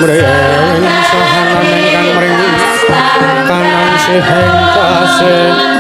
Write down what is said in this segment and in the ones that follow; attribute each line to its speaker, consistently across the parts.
Speaker 1: mring sahanan ingkang mring kanan seheng kasih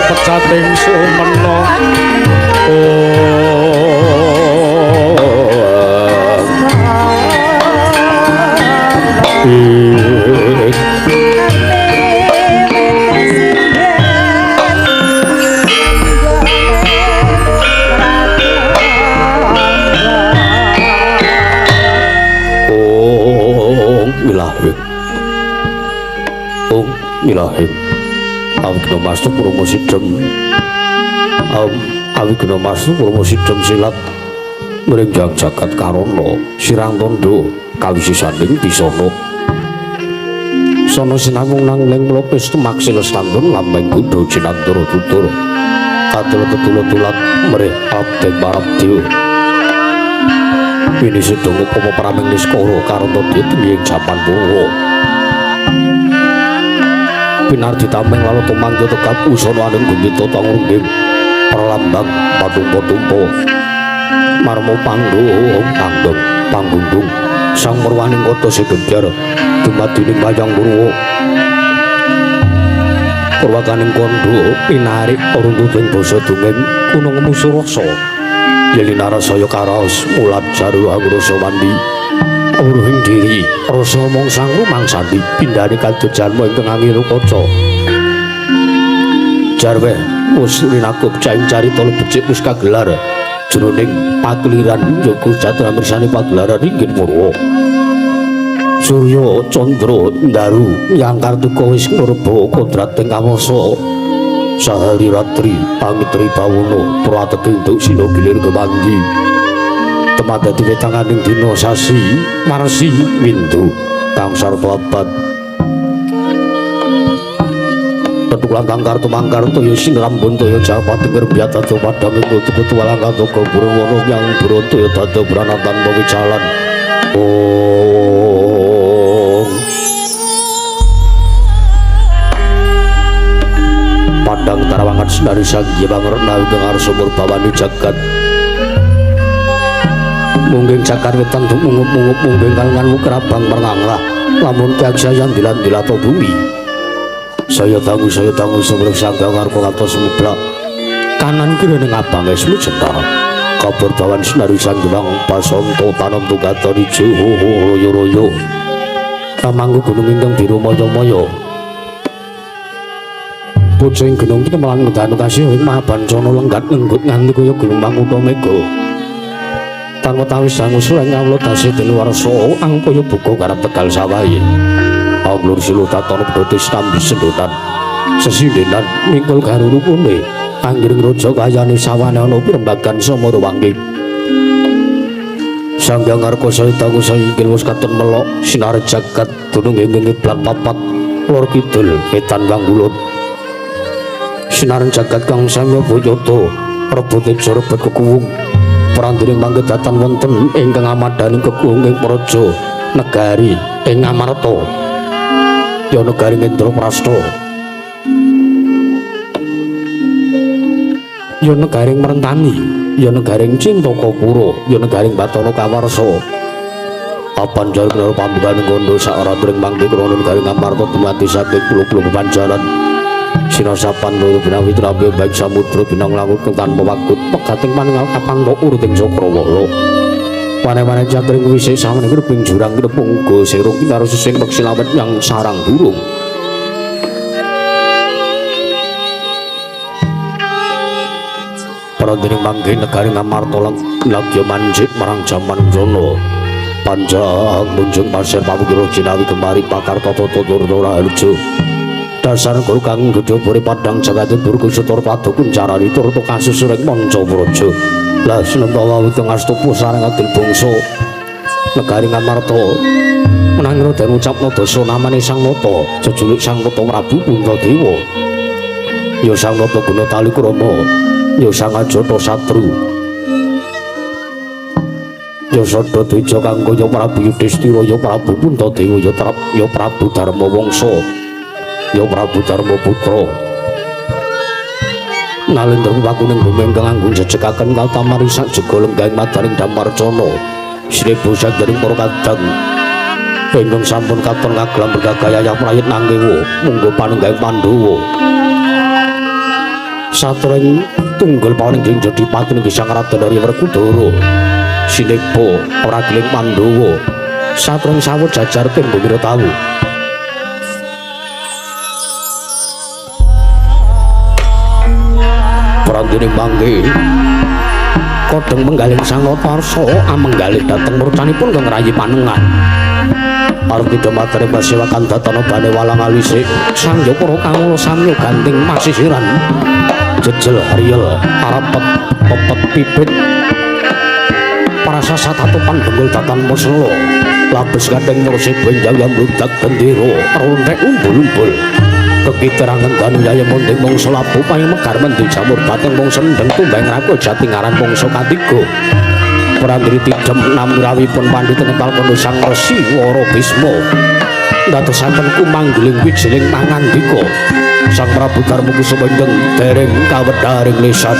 Speaker 1: pecating sumena Ilahi awigna masuk promosidem awigna masuk promosidem silat mrengjang jagat karana sirang tondo kawisisanding bisana sono sinamung nang ling lopes tumaksil standun lambeng kudu cinandara tutur katul tetulut-tulat mrih abdeng marabdi ini sedang upama praming niskara karana dadi jaman purwa pinardi tameng lalu tumangga tekap usana aning gundita tangrungging perlambang patumpa-tumpa marmo panggunggung sang merwaning kota Segenjar dumadining Wayang Purwa purwakaning kondo pinarik runtuting basa dongeng kunung musurasa yelinara saya karaos mulat jaru angrasa mandi uruhing diri rasa mongsang rumang sandi pindhane kadut jalma ingkang angiru kaca jarwe wis linakup caing carita becik wis kagelar jroning pakliran njogo jatra mirsani pagelaran inggih Purwa Surya Candra Ndaru yang kartuka wis ngreba kodrat ing kawasa sahari ratri pangitri bawana prateking tuk sina gilir kemanggi temadati wetanganing dina sasi marsi windu kangsar papat tetulan tangkar tumangkar toya sinram bontaya jalpati ngerbiyat atau padang itu ketualang atau keburwono yang beronto ya tanda beranatan mewicalan padang tarawangan senari sagi bangerna gengar sumur bawani jagat mungging cakar wetan mungup-mungup mungging kalangan kerabang meranglah lamun keaksayan dilan-dilato bumi saya tangu sumrek sanggang arko atas mublak kanan kiri ning abang esmu cendara kabar bawan senari sanggewang pasonto tanam tugato di juhu royo-royo tamanggu gunung indeng biru moyo-moyo boceng gunung kita malang ngedanu kasih mahaban sono lenggat nggut nganti kaya gunung manguto mego tanpa tawis sang usul yang Allah tasih di luar so angkoyo buku karena tegal sawayi Allah silu taton bedotis nambi sedotan sesidenan mikul garuru pune anggiring rojo kayani sawane ono pirembagan somoro wangi sanggang arko saya tahu saya ingin katon melok sinar jagat gunung ingin ngeblak papat lor kidul etan kang bulut sinar jagat kang samya boyoto rebut rebut kekuwung perantiring manggedatan wonten ingkang amadaning kekuwung ing praja negari ing Amarta ya negari Indraprasta ya negari Merentani ya negaring cinta kapura ya negaring batana kawarsa apan jar kena pambukan kondo saora dring mangke krana negaring amarta dumati saking pulo-pulo bebanjaran sinasapan loro binawi trabe baik samudra binang laut tanpa wakut pekating paningal kapangka uruting Cakrawala pane-pane jagring wisih samene keping jurang kepung go serung karo sesing peksilawet yang sarang burung Prandiring mangke negaring amarta lagya manjit marang jaman jono panjang munjung pasir pamukira jinawi kemari pakar tata-tata ora harjo dasar guru kang gedhe puri padang jagat durga sutur padukun carani turta kasusuring manca praja la sinambawa witung astupa sareng adil bangsa negaring amarta menangira den ucapna dasa namane sang nata jejuluk sang nata Prabu Puntadewa ya sang nata guna tali krama ya sang ajata satru ya sada dija kanggo ya Prabu Yudhistira ya Prabu Puntadewa ya Prabu Darma Wangsa ya Prabu Darma Putra nalendra wakuning bumi ingkang anggun jejekaken katamari sak jega lenggang madaring Damarcana Sribu sadering para kadang ingkang sampun katon kagelam bergagayah prayit nanggewa munggo panenggaing Pandhawa satring tunggal paning jadi pati ning Sang Raden dari Werkudara Sinepa ora gelem Pandhawa satring sawet jajar tim bumira tawu Prandiring mangke kodheng menggaling sang Natarsa amenggalih dhateng murcanipun kang rayi panengan arep dhumateng pasewakan datana bane walang alisik sang Japara kawula samya ganting masisiran jejel riyel arepet pepet pipit parasa satatupan benggul datan musla labes gandeng mursi benjang yang bludak gendera rontek umbul-umbul kekiterangan danu yaya monting mongso labu payung mekar mendi jamur bateng mongso ndeng tumbang raku jati ngaran mongso katiga Prandiri tijem namirawi pun pandi tenepal kondo sang resi waro bismo dadosaken kumanggiling wijiling mangandika sang Prabu Darma Kusuma dereng kawedharing lisan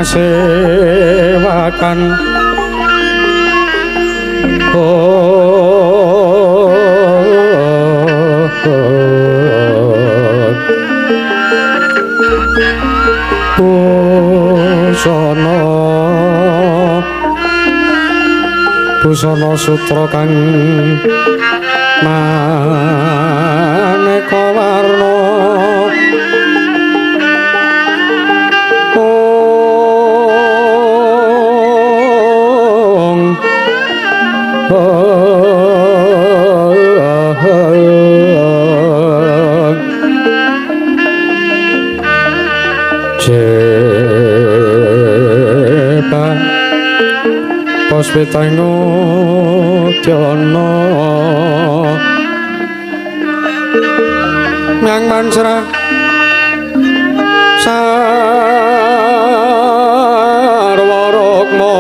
Speaker 2: kasewakan busana sutra kang maneka warna Puspitano Tyono Nyang Mansra Sarwarokmo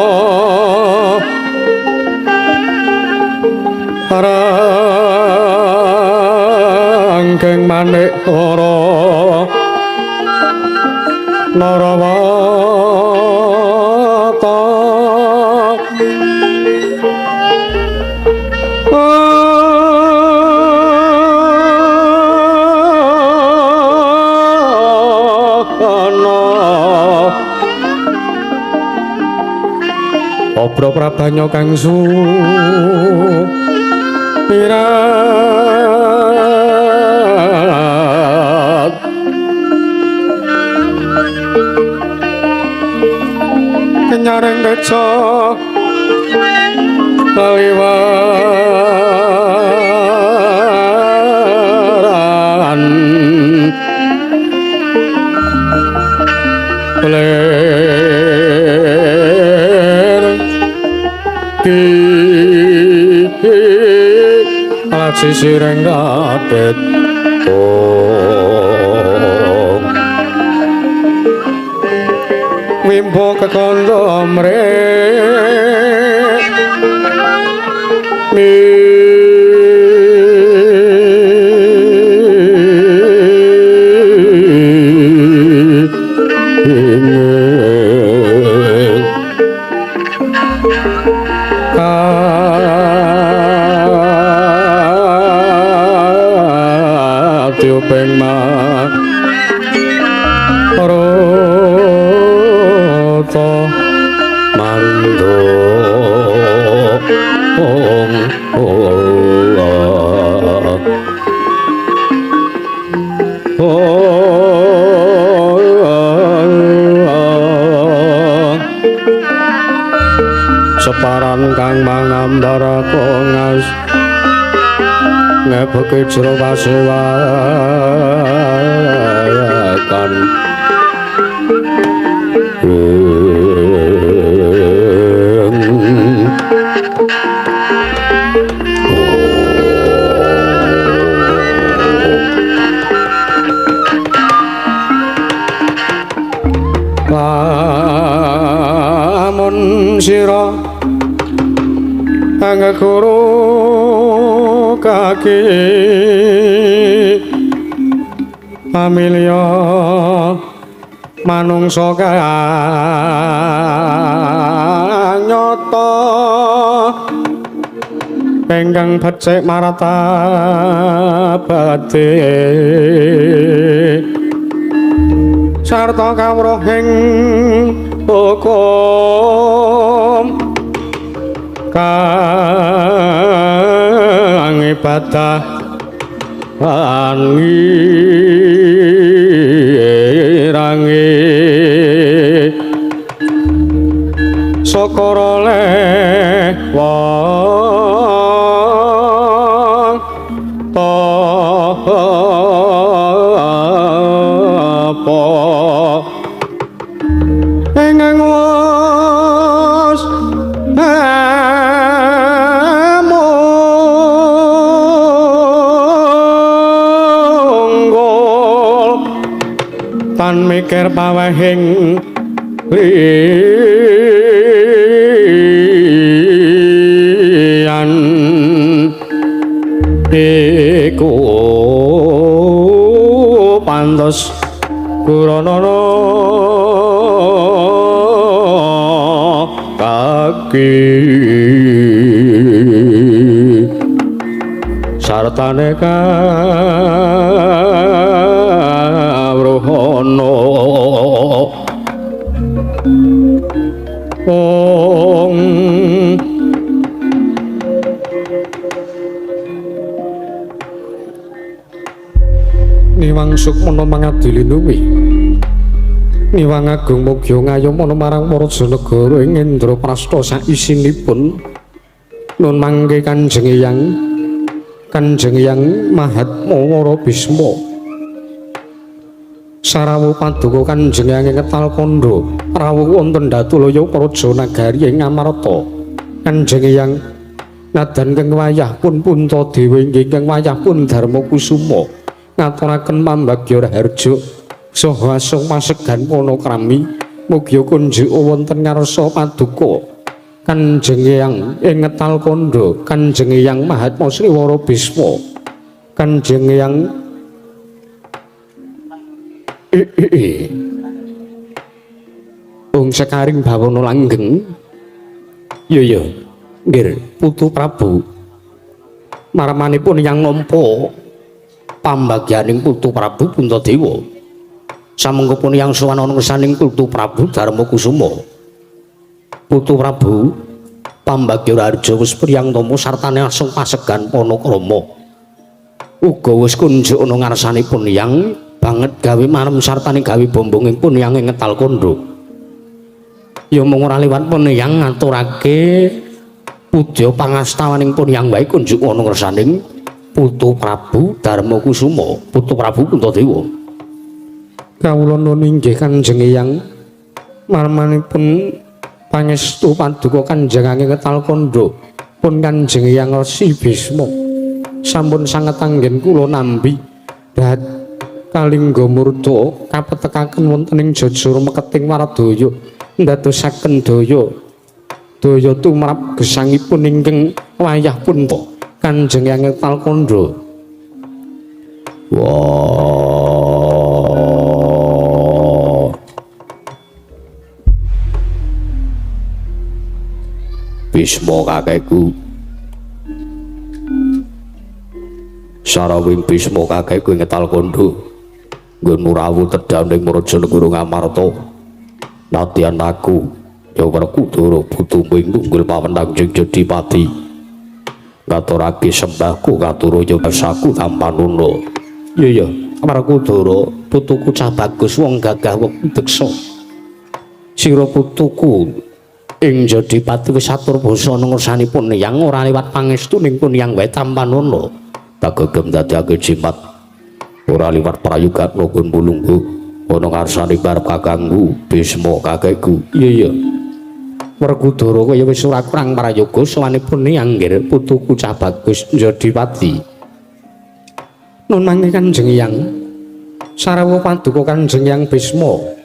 Speaker 2: Ranggeng Manik Ora Narawata Obro prabanyo kang sumirat kenyaring beca kaliwaran alat sisireng kapet wimbo kekondo mrek tiupeng maroto mando separan kang mangambara kongas ngepeke jero pasewakan lamun sira angakuru kaki pamilya manungsa kang nyata ingkang becik martabate sarta kawruh ing hukum kang ibadah rangi saka wong tapa ingkang wis tan mikir pawehing liyan iku pantes kuranana Saki sartane kawruhana Om Niwang Sukmana mangadilindungi Niwang Agung Mugya ngayomana marang para janegara ing Indraprastha saisinipun nun mangke Kanjeng Hyang Mahatmawara Bisma sarawuh paduka Kanjeng Hyang Ketalkanda rawuh wonten Datulaya Praja Nagari ing Amarta Kanjeng Hyang nadan keng wayah pun Puntadewa inggih keng wayah pun Darmakusuma ngaturaken pambagya harja saha asung masegan panakrami mugia kunjuk wonten ngarsa paduka Kanjeng Hyang ing Ketalkanda Kanjeng Hyang Mahatma Sriwara Bisma Kanjeng Hyang Ung sekaring bawana langgeng ya nggih Putu Prabu marmanipun yang nampa pambagyaning Putu Prabu Puntadewa samengko pun yang sowan ana ngersaning Putu Prabu Darmakusuma Putu Prabu pambagya harja wis priyantama sartane asung pasegan panakrama uga wis kunjuk ana ngarsanipun yang banget gawe marem sartane gawe bombonging pun yang ing Ketalkanda ya mung ora liwat pun yang ngaturake pudya pangastawaning pun yang wae kunjuk ana ngersaning Putu Prabu Darmakusuma Putu Prabu Puntadewa kawula nuwun inggih Kanjeng Hyang marmanipun pangestu paduka Kanjeng Hyang Ketalkanda pun Kanjeng Hyang Resi Bisma sampun sanget anggen kula nambi dahat kalingga murda kapetekaken wonten ing jajara meketing Waradaya ndadosaken daya tumrap gesangipun ingkang wayah punta Kanjeng Hyang Ketalkanda wah Bisma kakekku sarawing Bisma kakekku ing Ketalkanda nggonmu rawuh tedhan ing Rajanegara Ngamarta nadyan aku ya Werkudara putumu tunggul pawenang jeng Jedipati ngaturake sembahku katuraya basaku tampanuna iya Werkudara putuku cah bagus wong gagah wong deksa sira putuku ing Jedipati wis atur basa ngersanipun yang ora liwat pangestuning pun yang wae tampanuna kagegem dadake jimat ora liwat prayoga nugun mulunggu ana ngarsane barep kakangku Bisma kakekku iya Werkudara kaya wis ora kurang prayoga sawanipun anggir putuku cah bagus Jedipati nun mangke Kanjeng Hyang sarawuh paduka Kanjeng Hyang Bisma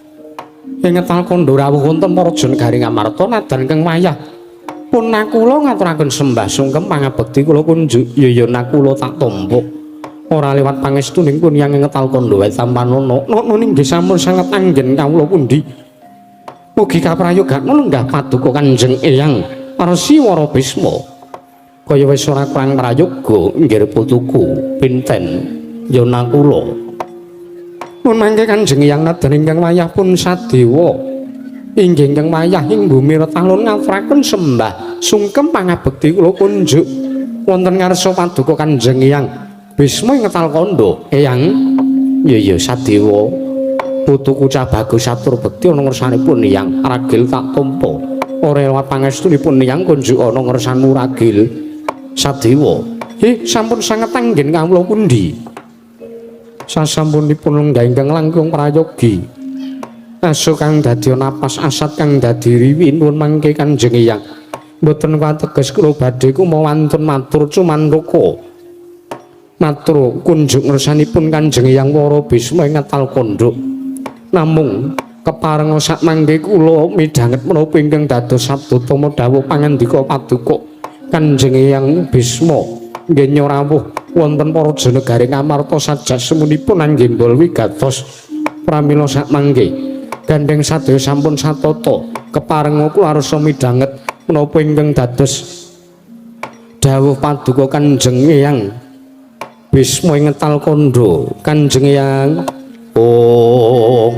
Speaker 2: ing Ketalkanda rawuh wonten Praja Nagari Ngamarta nadan keng wayah pun nakula ngaturaken sembah sungkem pangabekti kula kunjuk ya nakula tak tampa ora liwat pangestuning pun yang ing Ketalkanda wae tampanana nun inggih sampun sanget anggen kawula pundi mugi kaprayogan lenggah paduka Kanjeng Hyang Resiwara Bisma kaya wis ora kurang prayoga inggih putuku pinten ya nakula nun mangke Kanjeng Hyang nadan ingkang wayah pun sadewa inggih ingkang wayah ing bumi Retalun ngaturaken sembah sungkem pangabekti kula kunjuk wonten ngarsa paduka Kanjeng Hyang Bisma ing Ketalkanda Hyang ya sadewa putuku cah bagus atur bekti ana ngersanipun Hyang ragil tak tampa ora liwat pangestunipun Hyang kunjuk ana ngersanmu ragil sadewa sampun sanget anggen kawula pundi sasampunipun lenggah ingkang langkung prayogi aso kang dadi napas asat kang dadi riwi nuwun mangke Kanjeng Hyang mboten kateges kula badhe kumawantun matur cumantaka matur kunjuk ngersanipun Kanjeng Hyang Wara Bisma ing Ketalkanda namung keparenga sak mangke kula midhanget menapa ingkang dados sabdutama dawuh pangandika paduka Kanjeng Hyang Bisma nggih nyorawuh wonten Praja Nagari Ngamarta sajak semunipun anggembol wigatos pramila sak mangke gandeng sadaya sampun satata keparenga kula arsa midhanget
Speaker 1: menapa ingkang dados dawuh paduka Kanjeng Eyang Bisma ing ngetal kandha Kanjeng Eyang. Oh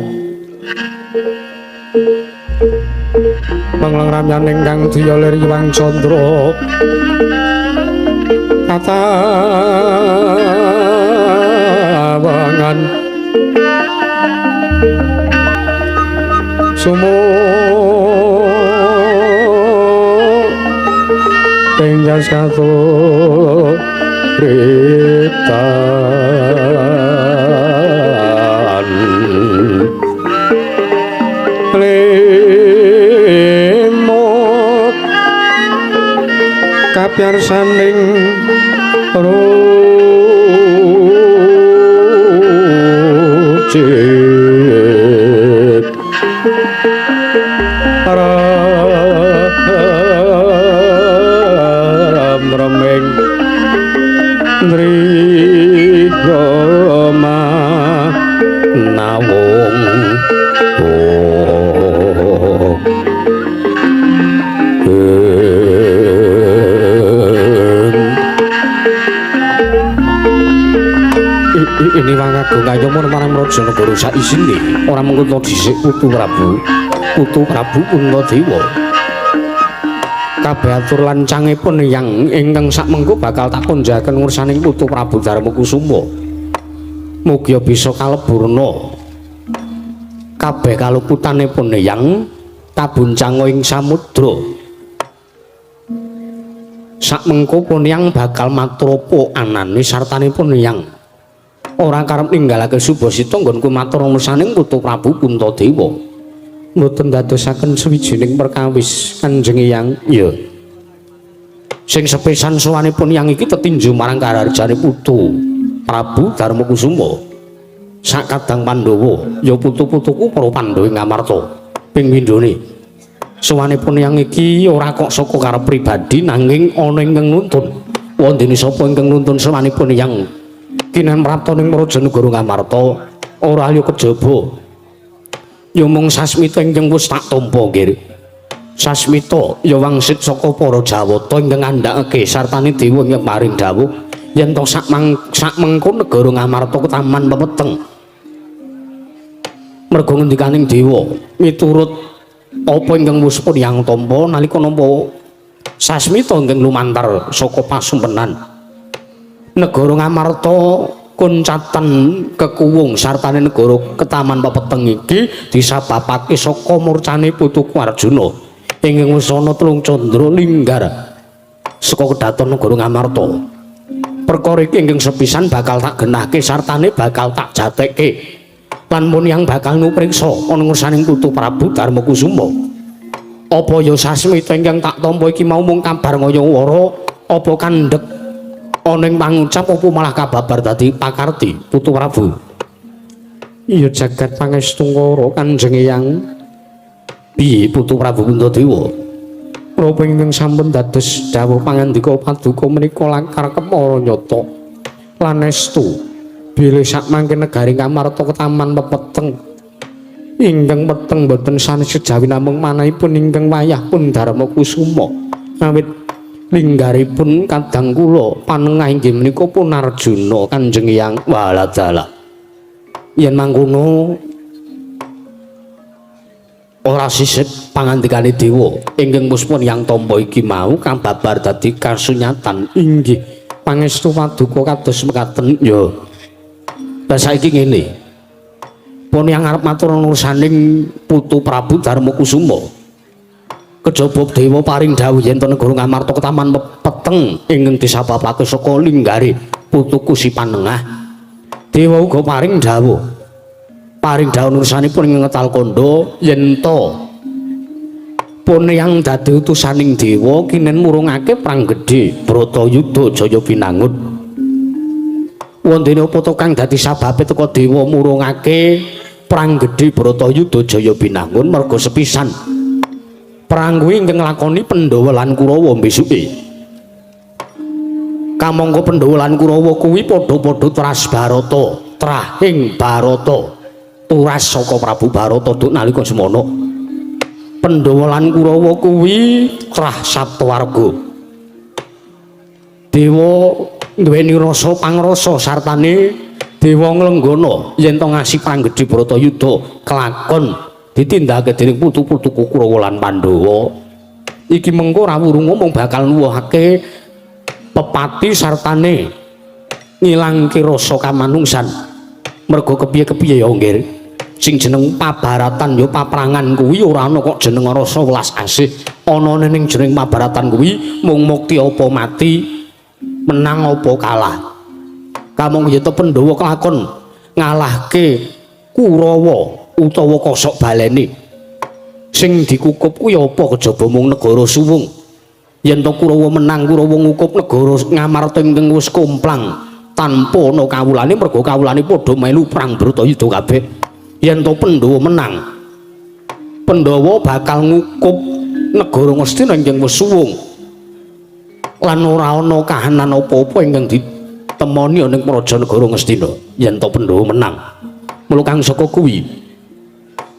Speaker 1: manglang ramyan ingkang diya lir Hyang Candra katawangan sumo penjas kato ritan lemot kapyarsaning rujit remeng Drigama nawung ini wangagung kayomun marang Rajanegara saisine ora mengko dhisik Putu Prabu Puntadewa kabeh atur lancangipun yang ingkang sakmengko bakal tak konjaken ngursaning Putu Prabu Darmakusuma mugi bisa kaleburna kabeh kaluputanipun yang kabuncang ing samudra sakmengko pun yang bakal maturapa anane sartanipun yang ora karep ninggalake Subasita nggonku matur ngursaning Putu Prabu Puntadewa mboten dadosaken sawijining perkawis Kanjeng Eyang. Ya. Sing sepisan sowanipun yang iki tetinju marang kararjane Putu Prabu Darmakusuma. Sakadang Pandhawa ya putu-putuku para Pandhawa Ngamarta. Ping pindhone sowanipun yang iki ora kok saka karep pribadi nanging ana ingkang nuntun. Wondene sapa ingkang nuntun sowanipun yang kinamraptaning Rajanegara Ngamarta ora liya kejaba ya mung Sasmita ingkang wis tak tampa nggih. Sasmita ya wangsit saka para Jawata ingkang ngandhakake sartane dewa ingkang paring dawuh yen to sakmengko negara Ngamarta ketaman pepeteng. Merga ngendikaning dewa miturut apa ingkang wis pun yang tampa nalika nampa Sasmita ingkang lumantar saka pasumpenan negara Ngamarta kuncatan kekuwung sartane negara ketaman pepeteng iki disababake saka murcane putuku Arjuna ingkang wis ana telung candra linggar saka kedaton negara Ngamarta. Perkara iki ingkang sepisan bakal tak genahke sartane bakal tak jatekke lan mun yang bakal nupriksa ana ngursaning Putu Prabu Darmakusuma. Apa ya Sasmita ingkang tak tampa iki mau mung kabar ngaya-wara apa kandhek ana ing pangucap apa malah kababar dadi pakarti Putu Prabu. Iya jagat pangestu karo Kanjeng Eyang. Piye Putu Prabu Puntadewa? Rapa ingkang sampun dados dawuh pangandika paduka menika langkar kemara nyata. Lan estu bilih sakmangke negari Ngamarta ketaman pepeteng ingkang peteng boten sanes kejawi namung manahipun ingkang wayah pun Darmakusuma. Awit linggaripun kadang kula panengah inggih menika pun Arjuna Kanjeng Eyang. Waladala yen mangkono ora sisip pangandikane dewa ingkang puspun yang tampa iki mau kang babar dadi kasunyatan inggih pangestu paduka kados mekaten. Ya lah saiki ngene pun yang arep matur nursaning Putu Prabu Darmakusuma kejaba dewa paring dawuh yen to negara Ngamarta ketaman peteng ingkang disababake saka linggare putuku si panengah. Dewa uga paring dawuh nursanipun ing ngetal kandha yen to pun yang dadi utusaning dewa kinen murungake perang gedhe Bratayuda Jaya Pinangun. Wondene apa to kang dadi sababe teka dewa murungake perang gedhe Bratayuda Jaya Pinangun merga sepisan perang kuwi ingkang nglakoni Pandhawa lan Kurawa besuke. Kamangka Pandhawa lan Kurawa kuwi padha-padha tras Barata, trahing Barata. Turas saka Prabu Barata duk nalika semana. Pandhawa lan Kurawa kuwi trah saptawarga. Dewa duweni rasa pangrasa sartane dewa nglenggana yen to ngasih pranggedhe Bratayuda kelakon ditindakake dening putu-putuku Kurawa lan Pandhawa. Iki mengko rawuh ngomong bakal nuwuhake pepati sartane ngilangke rasa kamanungsan. Mergo kepiye-kepiye ya nggih. Sing jeneng pabaratan ya paprangan kuwi ora ana kok jeneng rasa welas asih. Anane ning jeneng pabaratan kuwi mung mukti apa mati, menang apa kalah. Kamong yen to Pandhawa kelakon ngalahke Kurawa utawa kosok baleni. Sing dikukup kuwi apa kejaba mung negara suwung. Yen to Kurawa menang, Kurawa ngukup negara Ngamarta ingkang wis komplang tanpa ana kawulane, mergo kawulane padha melu perang Bratayuda kabeh. Yen to Pandhawa menang, Pandhawa bakal ngukup negara Ngastina ingkang wis suwung lan ora ana kahanan apa-apa ingkang ditemoni ning praja negara Ngastina yen to Pandhawa menang. Mula kang saka kuwi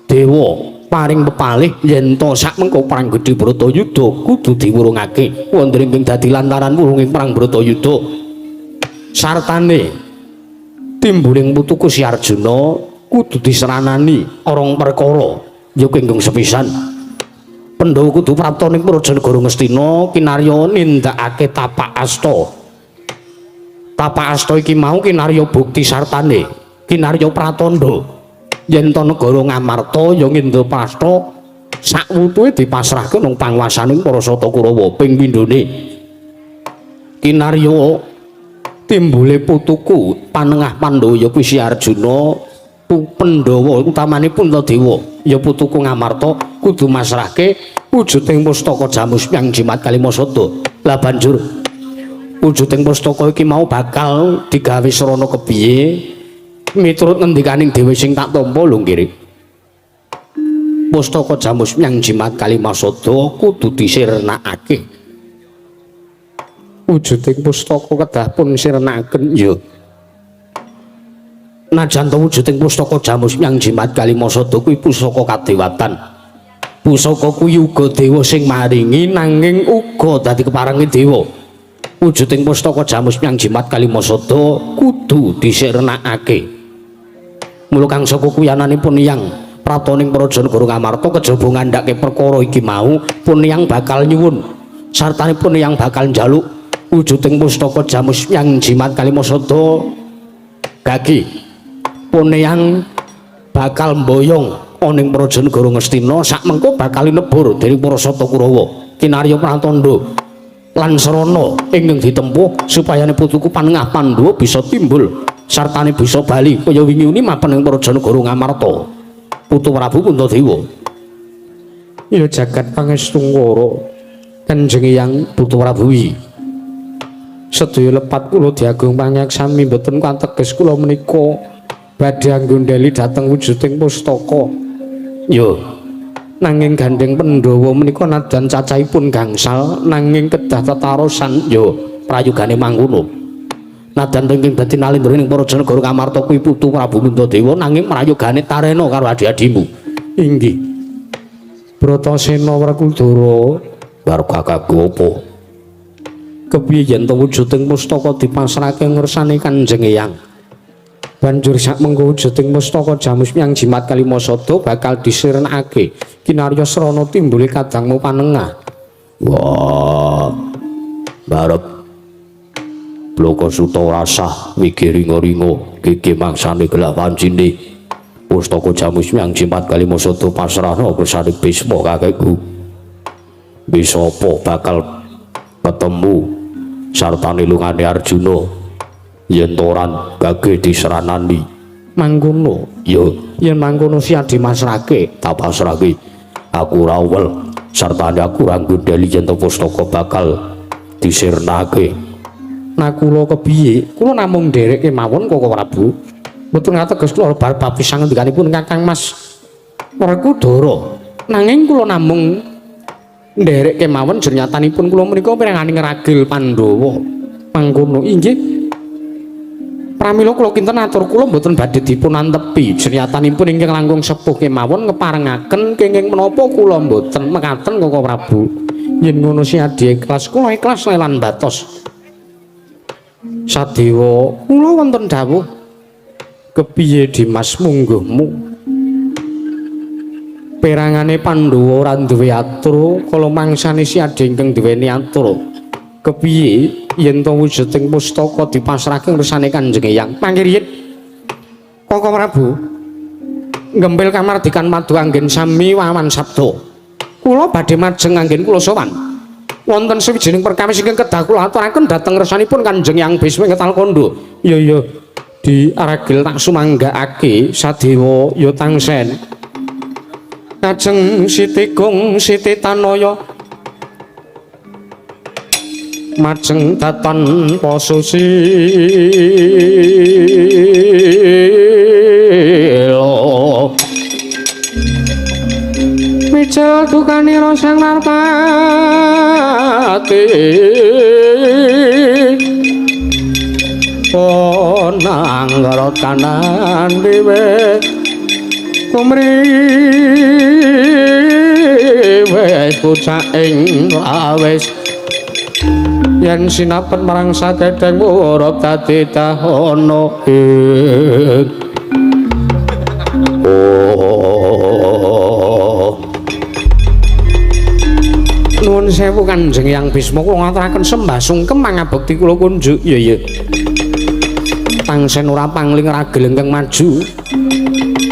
Speaker 1: dewa paring pepalih yen to sakmengko perang gedhe Bratayuda kudu diwurungake wonten ing dadi lantaran wurunging perang Bratayuda sartane timbuling putuku Si Arjuna kudu diseranani orong perkara ya kenging sepisan. Pandhawa kudu prapta ning praja negara Ngastina kinarya nindakake tapak asta. Tapak asta iki mau kinarya bukti sartane kinarya pratandha yen to negara Ngamarta ya ngendha prasta sakwutuhe dipasrahke nang panguwasaning para Sata Kurawa ping pindhone. Kinarya timbule putuku panengah Pandhawa ya kuwi Si Arjuna. Pandhawa utamane Puntadewa ya putuku Ngamarta kudu masrahke wujuding pustaka Jamus Hyang Jimat Kalimasada. Lah banjur wujuding pustaka iki mau bakal digawe srana kepiye miturut ngendikaning dhewe sing tak tampa lho nggih. Pustaka Jamus Hyang Jimat Kalimasada kudu disirnakake. Wujuding pustaka kedah pun sirnakaken ya. Najan to wujuding pustaka Jamus Hyang Jimat Kalimasada kuwi pusaka kadewatan. Pusaka kuwi uga dewa sing maringi nanging uga dadi keparengi dewa. Wujuding pustaka Jamus Hyang Jimat Kalimasada kudu disirnakake. Mula kang saka kuwi ananipun Hyang pratoning praja negara Ngamarta kejaba ngandhake perkara iki mau pun Hyang bakal nyuwun sartanipun Hyang bakal njaluk wujuding pustaka Jamus Hyang Jimat Kalimasada gagi. Yang bakal mboyong oning praja negara Ngastina sakmengko bakal nebur dening para Sata Kurawa kinarya pratandha lan srana ingkang ditempuh supayane putuku panengah Pandhawa bisa timbul sartane bisa bali kaya wingi-wingi mapan ing praja negara Ngamarta putu Prabu Puntadewa. Ya jagat pangestungkara Kanjeng Hyang putu Prabu wi sedaya lepat kula diagung panyaksami mboten kateges kula menika badhe anggondali dhateng wujuding pustaka. Yo nanging gandeng Pandhawa menika nadan cacahipun gangsal nanging kedah tetarosan yo prayogane mangkono. Nadan tengking dadi nalindra ning praja negara Ngamarta kuwi putu Prabu Puntadewa nanging prayogane tarena karo adi-adimu. Inggih. Bratasena Werkudara warga kagem apa? Kepiye yen to wujuding pustaka dipasrahake ngersane Kanjeng Hyang? Banjur sakmengko wujuding pustaka Jamus Hyang Jimat Kalimasada bakal disirnakake kinarya srana timbule kadangmu panengah. Wah. Barep Bloko Suta rasah wigiringa-ringa gege mangsane gelah wancine pustaka Jamus Hyang Jimat Kalimasada pasrahna kersane Bisma kakekku. Bisa apa bakal ketemu sartane lungane Arjuna yen toran gage diseranani mangkono ya yen mangkono siap dimasrahke tak pasrahke aku rawel sartane aku ranggondali yen pustaka bakal disirnake. Nah kula kepiye kula namung ndereke mawon Koko Prabu mboten ngateges kula bar bab pisan ngendikanipun Kakang Mas Werkudara nanging kula namung ndereke mawon jernyatanipun kula menika pirengane ngragil Pandhawa mangkono inggih
Speaker 2: Pramila kula kinten atur kula mboten badhe dipun antepi jenyatanipun ingkang langkung sepuh kemawon ngeparengaken kenging menapa kula mboten mekaten Koko Prabu. Yen ngono siadi ikhlas kula ikhlas lan batos. Sadewa kula wonten dawuh kepiye Dimas mungguhmu. Perangane Pandhawa ora duwe atur kala mangsane siadi ingkang duweni atur. Kepiye yen to wujuding pustaka dipasrahke ngersane Kanjeng Eyang pangriyen Koko Prabu ngempil kamardikan madu anggen sami wawan sabda kula badhe majeng anggen kula sowan wonten sawijining perkawis ingkang kedah kula aturaken dhateng ngersanipun Kanjeng Hyang Bisma Ketal Kondo iya diaragil tak sumanggakake Sadewa ya tangsen kajeng Siti Gung Siti Tanaya majeng datan posisi mijel dukanira sang Narpati onanggara kanan dhewe kumri wis bocah ing awis yen sinapen marang sakedheng murub dadi dahana nuwun sewu Kanjeng Hyang Bisma kula ngaturaken sembah sungkem mangabekti kula kunjuk iya tangsen ora pangling ragel ingkang maju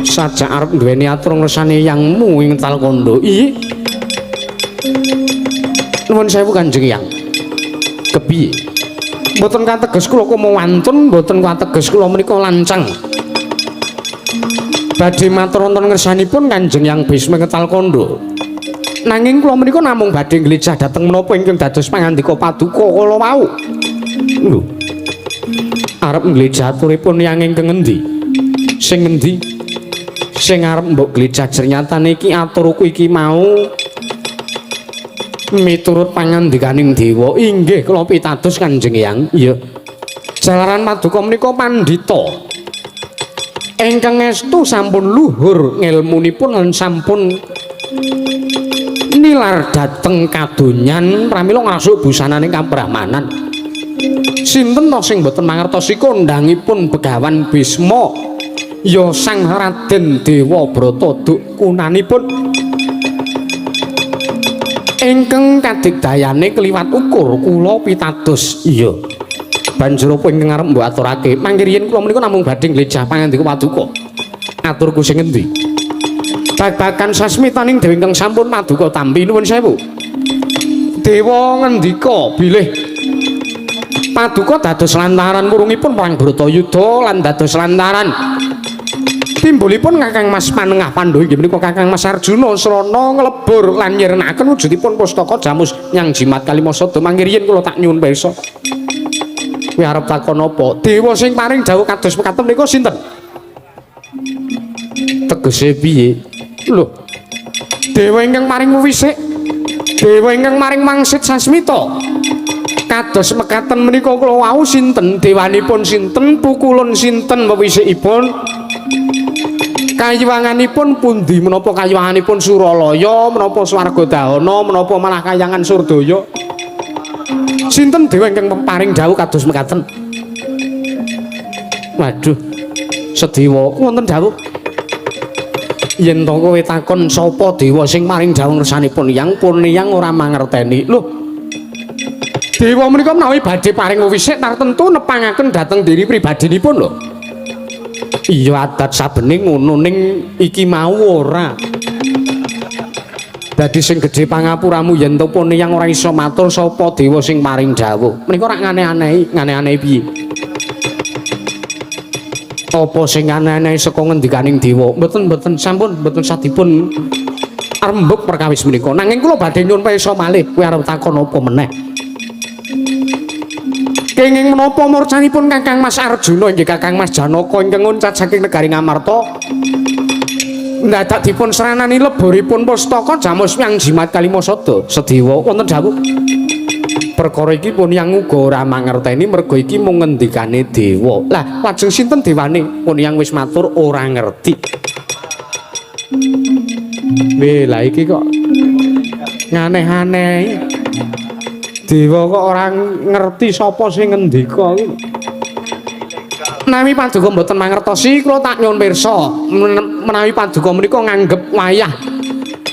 Speaker 2: sajak arep duweni atur ngersane yangmu ing Tal Kondo iya nuwun sewu Kanjeng Hyang kepiye mboten kateges kula koma wantun mboten kateges kula menika lancang badhe matur wonten ngersanipun Kanjeng Hyang Bisma Ketal Kondo nanging kula menika namung badhe nglejah dhateng menapa ingkang dados pangandika paduka kala wau lho arep nglejah aturipun yang ingkang endi sing endi sing arep mbok glejah jernyatane iki aturku iki mau miturut pangandikaning dewa inggih kula pitados Kanjeng Hyang iya jalaran paduka menika pandhita ingkang estu sampun luhur ngilmunipun lan sampun nilar dhateng kadonyan pramila ngrasuk busananing kabrahmanan sinten to sing boten mangertosi kondhangipun Begawan Bisma ya Sang Raden Dewa Brata duk kunanipun ingkang kadigdayane kliwat ukur kula pitados iya banjur apa ingkang arep mbok aturake mangkiriyen kula menika namung badhe nglejah pangandika paduka aturku sing endi babagan sasmitaning dewi ingkang sampun paduka tampi nuwun sewu dewa ngendika bilih paduka dados lantaran murungipun perang Bratayuda lan dados lantaran timbulipun Kakang Mas Panengah Pandhawa inggih menika Kakang Mas Arjuna srana nglebur lan nyirnaken wujudipun pustaka Jamus Nyang Jimat Kalimasada mangkiriyen kula tak nyuwun pirsa kowe arep takon apa dewa sing paring dawuh kados mekaten menika sinten tegese piye lho dewa ingkang maring wisik dewa ingkang maring mangsit sasmita kados mekaten menika kula wau sinten dewanipun sinten pukulun sinten wewisikipun kayiwanganipun pundi menapa kayiwanganipun Suralaya menapa Swargadahana menapa malah kayangan Surdaya sinten dewa ingkang paring dawuh kados mekaten waduh Sedewa wonten dawuh yen to kowe takon sapa dewa sing maring dawuh ngersanipun Hyang pun Hyang ora mangerteni lho dewa menika menawi badhe paring wisik tartentu nepangaken dhateng diri pribadinipun lho iya adat sabene ngono ning iki mau ora dadi sing gedhe pangapuramu yen to pun Hyang ora iso matur sapa dewa sing maring dawuh menika ora ngane-anehi piye apa sing aneh-aneh saka ngendikaning dewa mboten sampun mboten sadipun rembug perkawis menika nanging kula badhe nyuwun pirsa malih kowe arep takon apa meneh kenging menapa murcanipun Kakang Mas Arjuna inggih Kakang Mas Janaka ingkang nguncat saking negari Ngamarta ndadak dipun sranani leburipun pustaka Jamus Nyang Jimat Kalimasada Sedewa wonten dawuh
Speaker 3: perkara iki pun yang uga ora mangerteni mergo iki mung ngendikane dewa. Lah lajeng sinten dewane? Pun yang wis matur ora ngerti. Lah iki kok aneh-aneh. Dewa kok ora ngerti sapa sing ngendika iki. Menawi paduka mboten mangertosi kula tak nyuwun pirsa menawi paduka menika nganggep wayah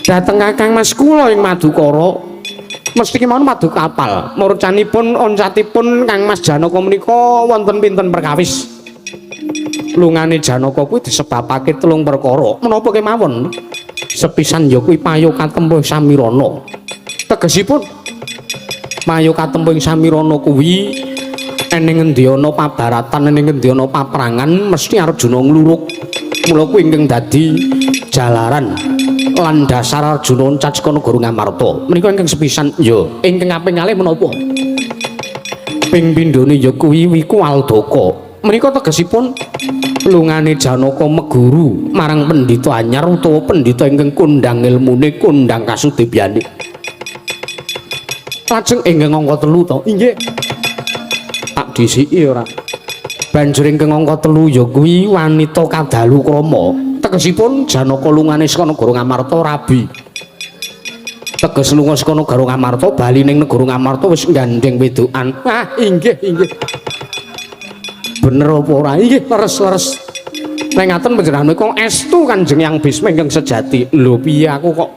Speaker 3: dhateng Kakang Mas kula ing Madukara mesti kemawon paduka kapal murcanipun oncatipun Kang Mas Janaka menika wonten pinten perkawis lungane Janaka kuwi disebabake telung perkara menapa kemawon sepisan ya kuwi payo katempuh samirana tegesipun payo katempuh samirana kuwi ening ngendi ana pabaratan ening ngendi ana paprangan mesti Arjuna ngluruk mula kuwi ingkang dadi jalaran lan dasar Arjuna cacekana Guru Ngamarta menika ingkang sepisan ya ingkang kaping kalih menapa ping pindhone ya kuwi wiku Aldaka menika tegesipun lungane Janaka meguru marang pendhita anyar utawa pendhita ingkang kondang ilmune kondang kasudebyane lajeng ingkang angka 3 to inggih tak disiki ora banjur ingkang angka 3 ya kuwi wanita kadalu krama tegesipun Janaka lungane saka negara Ngamarta rabi teges lunga saka negara Ngamarta bali ning negara Ngamarta wis gandeng wedokan inggih bener apa ora inggih leres nek ngaten panjenengan kok estu Kanjeng Yang Bisma ingkang sejati lho piye aku kok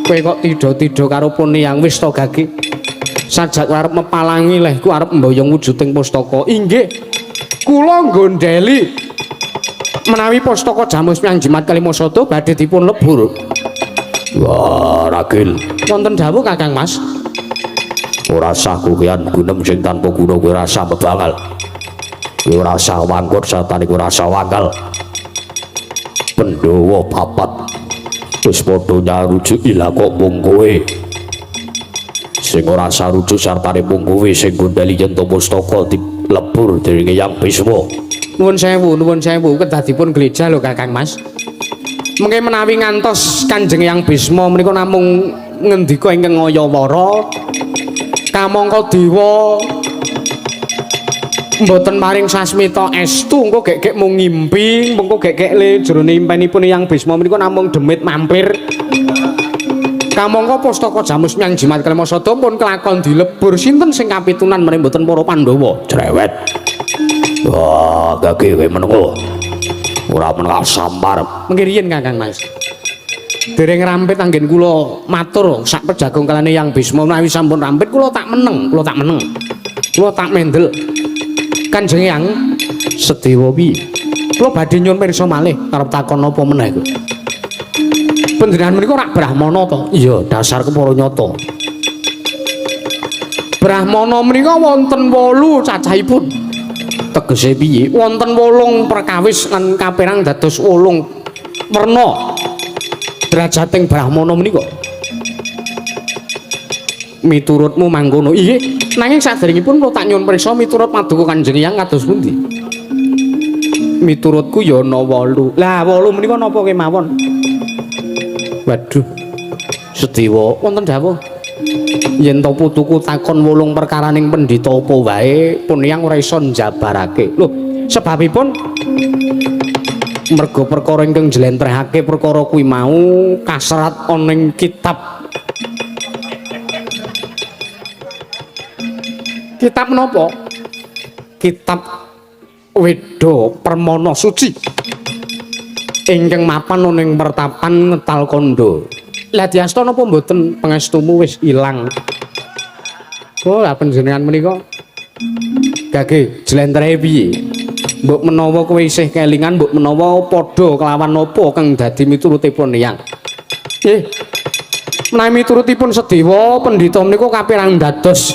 Speaker 3: kowe kok tido-tido karo pune yang wis to gage sajak arep mepalangi lehku arep mboyong wujuding pustaka inggih kula nggondheli menawi pustaka Jamus Myang Jimat Kalimasada badhe dipun lebur
Speaker 2: wah ragil
Speaker 3: wonten dawuh Kakang Mas
Speaker 2: ora sah kukian gunem sing tanpa guna kowe rasa bebangal kowe rasa wangkut satane kowe rasa wangkal Pandhawa papat wis padha nyarujuk ila kok mung kowe sing ora sarujuk sartane mung kowe sing gondhali yen to pustaka dilebur dening Yang Bisma
Speaker 3: nuwun sewu kedadipun gleja lho Kakang Mas mengke menawi ngantos Kanjeng Yang Bisma menika namung ngendika ingkang ngayawara kamangka dewa mboten maring sasmita estu engko gek mung ngimpi engko gek le jerone impenipun Yang Bisma menika namung demit mampir kamangka pustaka Jamus Myang Jimat Kalimasada pun kelakon dilebur sinten sing kapitunan menawi mboten para Pandhawa
Speaker 2: cerewet wah gage kowe menengo ora meneng sampar
Speaker 3: mengki riyen Kakang Mas dereng rampit anggen kula matur sak pejagung kalane Yang Bisma menawi sampun rampit kula tak meneng kula tak mendel Kanjeng Yang Sedewa piye kula badhe nyuwun pirsa malih arep takon apa meneh kok panjenengan menika rak Brahmana to
Speaker 2: iya dasar kepara nyata
Speaker 3: Brahmana menika wonten 8 cacahipun tegese piye wonten 8 perkawis lan kapérang dados 8 werna derajating Brahmana menika miturutmu mangkono inggih nanging saderengipun kula tak nyuwun pirsa miturut paduka Kanjeng Yang kados pundi miturutku ya ana 8 lah 8 menika napa kemawon waduh Sedewa wonten dawuh yen to putuku takon 8 perkaraning pendhita apa wae pun yang ora iso njabarake lho sebabipun mergo perkara ingkang njlentrehake perkara kuwi mau kasrat ana ing kitab menapa kitab Weda Permana Suci ingkang mapan ana ing pertapan Ngetal Kanda lah diasta napa mboten pangestumu wis ilang oh lah panjenengan menika gage jlentrehe piye mbok menawa kowe isih kelingan mbok menawa padha kelawan napa kang dadi miturutipun Yang menawi miturutipun Sedewa pendhita menika kapérang dados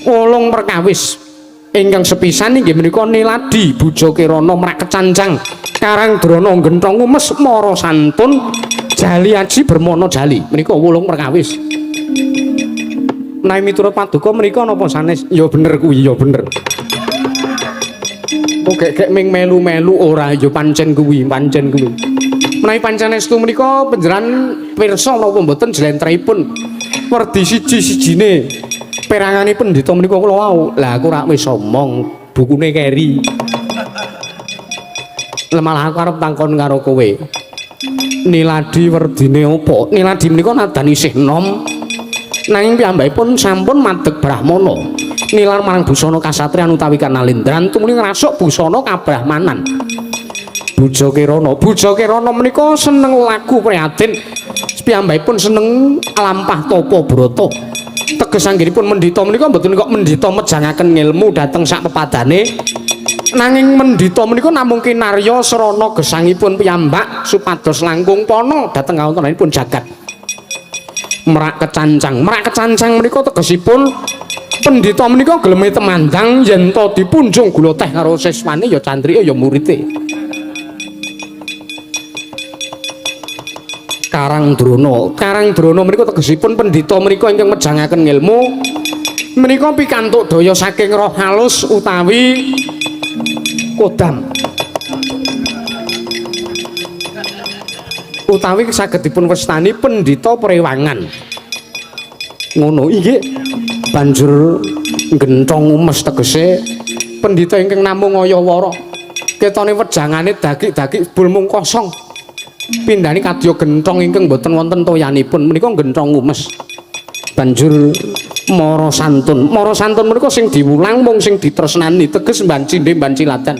Speaker 3: 8 perkawis ingkang sepisan inggih menika Niladi Buja Kirana Mrak Kecancang Karang Drana Genthong Umes Mara Santun Jali Aji Bermana Jali menika 8 perkawis menawi miturut paduka menika napa sanes ya bener kuwi ya bener kok gek ming melu-melu ora ya pancen kuwi menawi pancen estu menika panjenengan pirsa napa mboten jlentrehipun werdi siji-sijine perangane pendhita menika kula wau. Lah aku rak wis omong bukune keri. Malah aku arep takon karo kowe. Niladi werdine apa? Niladi menika nadan isih nom. Nanging piyambakipun sampun madeg brahmana. Nilar marang busana kasatriyan utawi kanalindran tumuli ngrasuk busana kabrahmanan. Buja Kirana menika seneng lagu prihatin. Piyambakipun seneng lampah tapa brata. Teges anggenipun mendhita menika mboten kok mendhita mejangaken ilmu dhateng sak pepadane. Nanging mendhita menika namung kinarya srana gesangipun piyambak supados langkung pana dhateng kawontenanipun jagat. Merak kecancang menika tegesipun pendhita menika geleme temandang yen to dipunjung gula teh karo siswane ya cantrike ya murite. Karang Drona menika tegesipun pendhita menika ingkang mejangaken ilmu menika pikantuk daya saking roh halus utawi kodam utawi saged dipun wastani pendhita prewangan ngono iki banjur genthong umes tegese pendhita ingkang namung ngayawara ketane wejangane dagik-dagik bul mung kosong pindhane kadya genthong ingkang boten wonten toyanipun menika genthong umes banjur mara santun menika sing diwulang mung sing ditresnani teges mbancinde mbancilatan.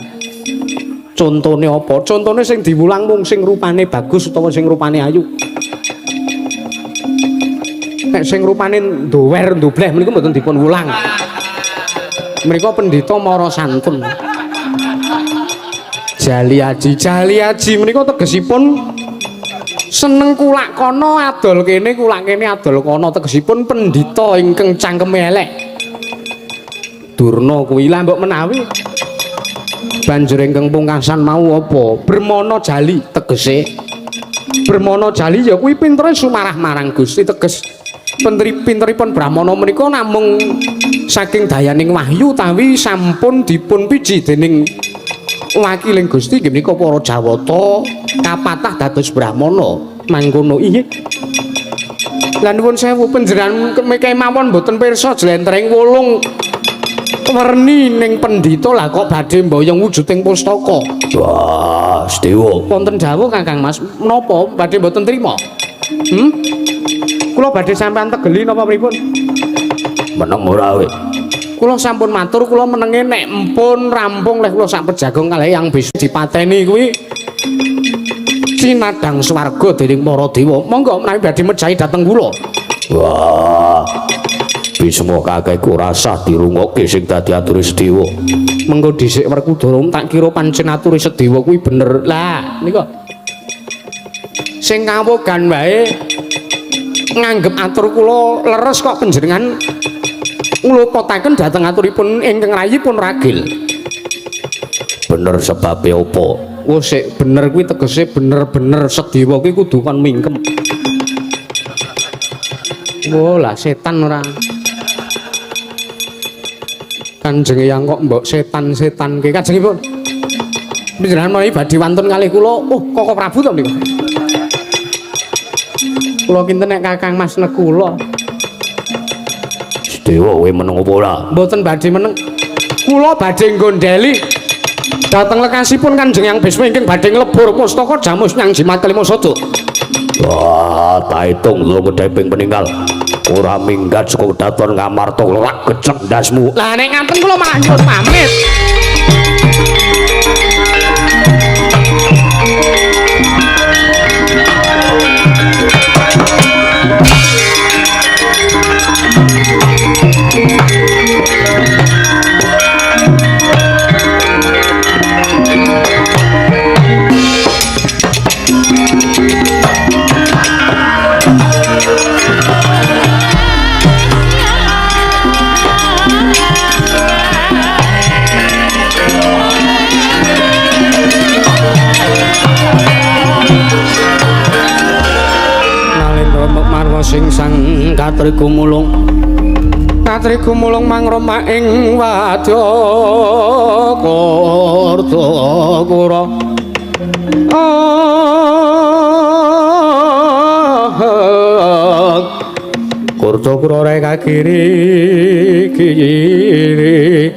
Speaker 3: Contone apa? Contone sing diwulang mung sing rupane bagus utawa sing rupane ayu. Nek sing rupane ndower ndobleh menika mboten dipun wulang. Menika pendhita mara santun. Jali aji menika tegesipun seneng kulak kono adol kene kulak kene adol kono tegesipun pendhita ingkang cangkeme elek. Durna kuwi lah mbok menawi banjur ingkang pungkasan mau apa Brahmana Jali tegese Brahmana Jali ya kuwi pintere sumarah marang Gusti teges pinteripun Brahmana menika namung saking dayaning wahyu tawi sampun dipun piji dening wakiling Gusti nggih menika para Jawata kapatah dados Brahmana mangkono inggih. Lan nuwun sewu panjenengan kemawon mboten pirsa jlentring wolung werni ning pendhita lah kok badhe mboyong wujuding pustaka.
Speaker 2: Wah, Sedewa.
Speaker 3: Wonten dawuh Kakang Mas, menapa badhe mboten trima? Kula badhe sampean tegeli napa pripun?
Speaker 2: Meneng ora we.
Speaker 3: Kula sampun matur kula menenge nek empun rampung leh kula sak pejagong kalih yang bisa dipateni kuwi sinadang swarga dening para dewa. Monggo menawi badhe mejahi dhateng kula.
Speaker 2: Wah. Bisma kakek ora sah dirungokke sing dadi ature Sedewa.
Speaker 3: Mengko dhisik Werkudara tak kira pancen ature Sedewa kuwi bener. Lah nika sing kawogan wae nganggep atur kula leres kok panjenengan nglupotaken dhateng aturipun ingkang rayipun ragil.
Speaker 2: Bener sebabe apa?
Speaker 3: Oh sik bener kuwi tegese bener-bener Sedewa kuwi kudu kon mingkem. Oh lah setan ora. Kanjeng Eyang kok mbok setan-setan ke kajengipun. Panjenengan menawi badhe wonten kalih kula, oh Koko Prabu to niku. Kula kinten nek Kakang Mas Nekula.
Speaker 2: Sedewa kowe meneng apa ora?
Speaker 3: Mboten badhe meneng. Kula badhe nggondheli dhateng lekasipun Kanjeng Eyang Bisma ingkang badhe nglebur pustaka Jamus Nyang Jimat Kelima Sada.
Speaker 2: Wah, tak hitung lho medhe ping peninggal. Ora minggat saka daton Ngamarta lak gecek ndasmu.
Speaker 3: Lah nek ngaten kula malah nyuwun pamit. Sing sang katriku mulung mangroma ing wadya Kartakura Broto kurore kakiri kiri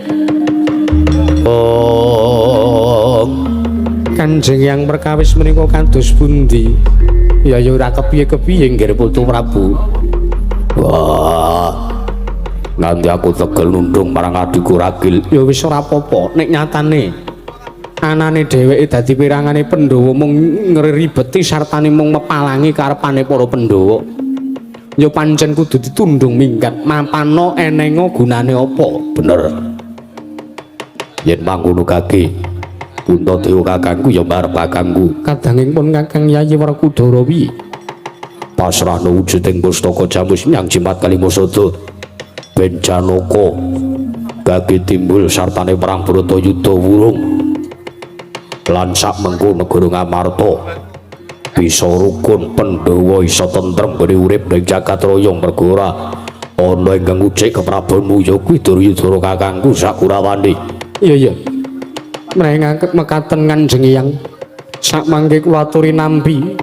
Speaker 3: Kanjeng yang perkawis menika kados pundi ya ora kepiye-kepiye nggih Putu Prabu.
Speaker 2: Wah, nanti aku tegel nundung marang adikku Ragil.
Speaker 3: Ya wis ora apa-apa, nek nyatane anane dheweke dadi pirangane Pandhawa mung ngribeti sartane mung mepalangi karepane para Pandhawa. Ya pancen kudu ditundung minggat, mapano enengo gunane apa?
Speaker 2: Bener. Yen mangkono kaki, Puntadewa kakangku ya marep kakangku.
Speaker 3: Kadanging pun Kakang Yayi Werkudara wi.
Speaker 2: Pasrahno wujuding pustaka Jamus nyang Jimat Kalimasada. Ben Janaka kaki timbul sartane perang Bratayuda wurung. Lan sak mengko negara Ngamarta bisa rukun Pandhawa isa tentrem beri urip ning Jagatraya merga ora ana ingkang ucik keprabonmu ya kuwi Duryudana kakangku sak Kurawani.
Speaker 3: Iya. Mrengake mekaten Kanjeng Hyang. Sak mangke kula aturi nampi.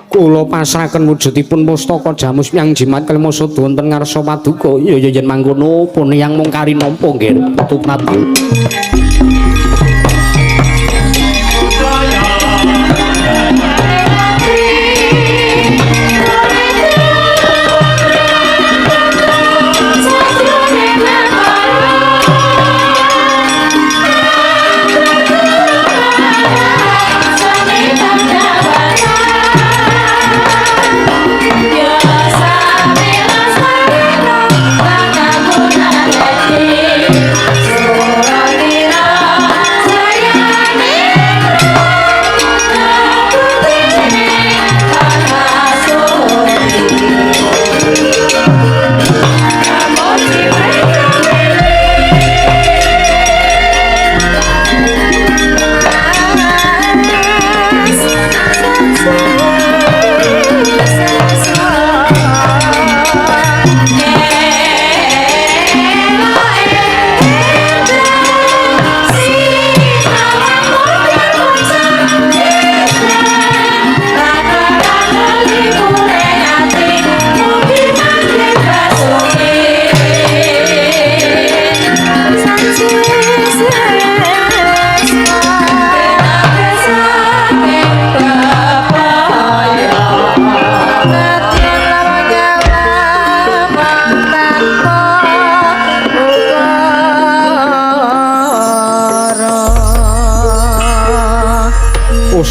Speaker 3: Kula pasrahaken wujudipun pustaka Jamus Hyang Jimat Kalimasada wonten ngarsa paduka. Iya yen mangkono pun Hyang mung kari nampa nggih Putu Prabu.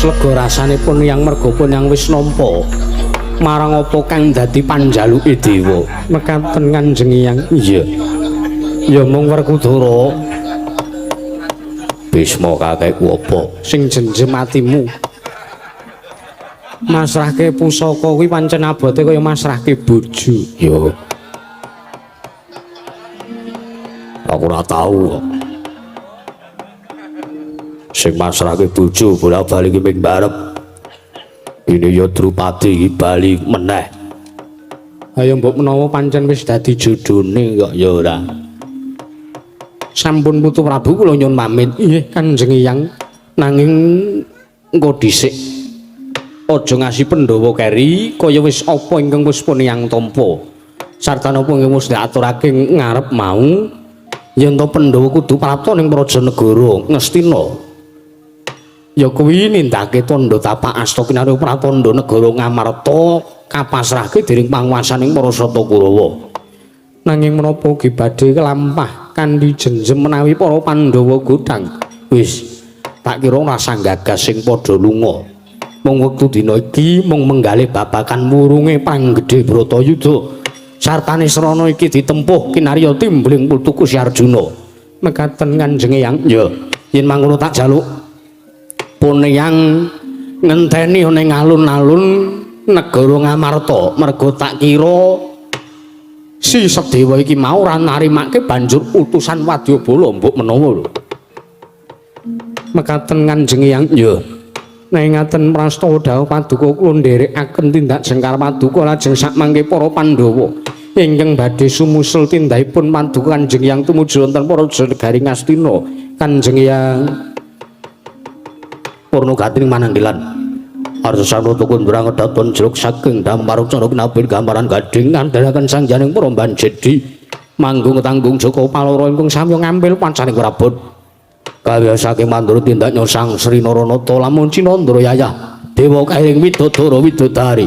Speaker 3: Lega rasanipun yang merga pun yang wis nampa marang apa kang dadi panjaluke dewa. Mekaten Kanjeng Hyang.
Speaker 2: Iya.
Speaker 3: Ya mung Werkudara.
Speaker 2: Bisma kakekku apa?
Speaker 3: Sing jenjem atimu. Masrahke pusaka kuwi pancen abote kaya masrahke bojo.
Speaker 2: Yo. Aku ora tau. Sing masrahke bojo bola-bali ping barep. Ini ya Drupadi bali meneh.
Speaker 3: Ayo mbok menawa pancen wis dadi jodhone kok ya ora. Sampun Putu Prabu kula nyuwun pamit. Nggih Kanjeng Hyang. Nanging engko dhisik aja ngasih Pandhawa keri kaya wis apa ingkang wis pun Hyang tampa. Sarta napa ingkang wis diaturake ngarep mau yen to Pandhawa kudu prapta ning Prajanegara Ngastina. Ya kuwi nindakake tandha tapak asta kinarya pratandha negara Ngamarta kapasrahke dening panguwasaning para Sata Kurawa. Nanging menapa ugi badhe kelampah kanthi jenjem menawi para Pandhawa godhang. Wis, tak kira rasa gagas sing padha lunga. Mung wektu dina iki mung menggalih babakan wurunge panggedhe Bratayuda. Sartane srana iki ditempuh kinarya timbling Putuku Si Arjuna. Mekaten Kanjeng Hyang. Ya, yen mangkono tak jaluk pun yang ngenteni ning alun-alun negara Ngamarta merga tak kira si Sedewa iki mau ora narimake banjur utusan Wadyabala mbok menawa lho. Mekaten Kanjeng Hyang. Ya. Nek ngaten prastawa dawuh Paduka kula nderekaken tindak jengkar Paduka lajeng sakmangke para Pandhawa ingkang badhe sumusul tindahipun Paduka Kanjeng Hyang tumuju wonten para Negari Ngastina. Kanjeng Hyang Purna Gatring mananggilan
Speaker 1: Arsana tukun berang daton jeruk saking damar corok napir gambaran gading ngandharaken sang janing peromban Jedi manggung tanggung Joko Paloro ingkang samya ngambil pancaning Prabot kaya saking mandur tindak nyosang Sri Naranata lamun Cinandra yayah dewa kairing widodara widodari